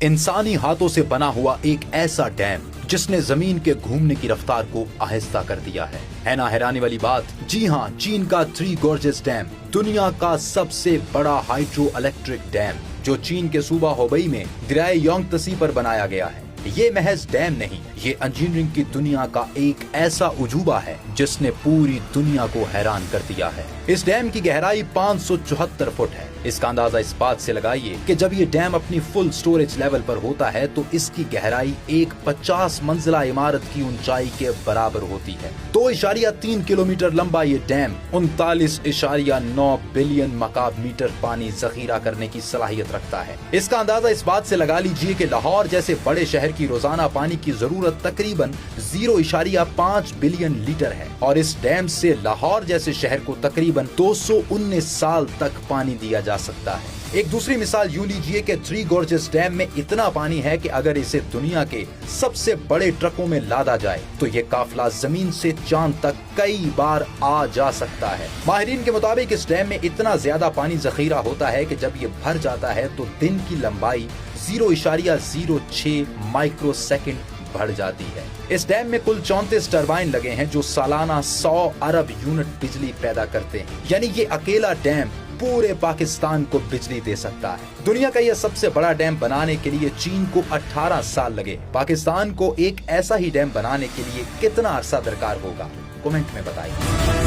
इंसानी हाथों से बना हुआ एक ऐसा डैम जिसने जमीन के घूमने की रफ्तार को आहिस्ता कर दिया है ना हैरानी वाली बात? जी हाँ, चीन का थ्री गॉर्जेस डैम दुनिया का सबसे बड़ा हाइड्रो इलेक्ट्रिक डैम, जो चीन के सूबा हुबेई में दरियाए यांगत्से पर बनाया गया है। ये महज डैम नहीं, ये इंजीनियरिंग की दुनिया का एक ऐसा उजूबा है जिसने पूरी दुनिया को हैरान कर दिया है। इस डैम की गहराई 574 फुट है। इसका अंदाजा इस बात से लगाइए कि जब ये डैम अपनी फुल स्टोरेज लेवल पर होता है तो इसकी गहराई एक 50 मंजिला इमारत की ऊंचाई के बराबर होती है। 2.3 किलोमीटर लंबा ये डैम 39.9 बिलियन मकाब मीटर पानी जखीरा करने की सलाहियत रखता है। इसका अंदाजा इस बात से लगा लीजिए कि लाहौर जैसे बड़े शहर की रोजाना पानी की जरूरत तकरीबन 0.5 बिलियन लीटर है और इस डैम से लाहौर जैसे शहर को तकरीबन 219 साल तक पानी दिया जा सकता है। एक दूसरी मिसाल यूं लीजिए कि थ्री गॉर्जेस डैम में इतना पानी है कि अगर इसे दुनिया के सबसे बड़े ट्रकों में लादा जाए तो ये काफिला जमीन से चांद तक कई बार आ जा सकता है। माहिरीन के मुताबिक इस डैम में इतना ज्यादा पानी जखीरा होता है कि जब ये भर जाता है तो दिन की लंबाई 0.06 माइक्रो सेकेंड बढ़ जाती है। इस डैम में कुल 34 टरबाइन लगे हैं जो सालाना 100 अरब यूनिट बिजली पैदा करते हैं। यानी ये अकेला डैम पूरे पाकिस्तान को बिजली दे सकता है। दुनिया का यह सबसे बड़ा डैम बनाने के लिए चीन को 18 साल लगे। पाकिस्तान को एक ऐसा ही डैम बनाने के लिए कितना अरसा दरकार होगा? कमेंट में बताइए।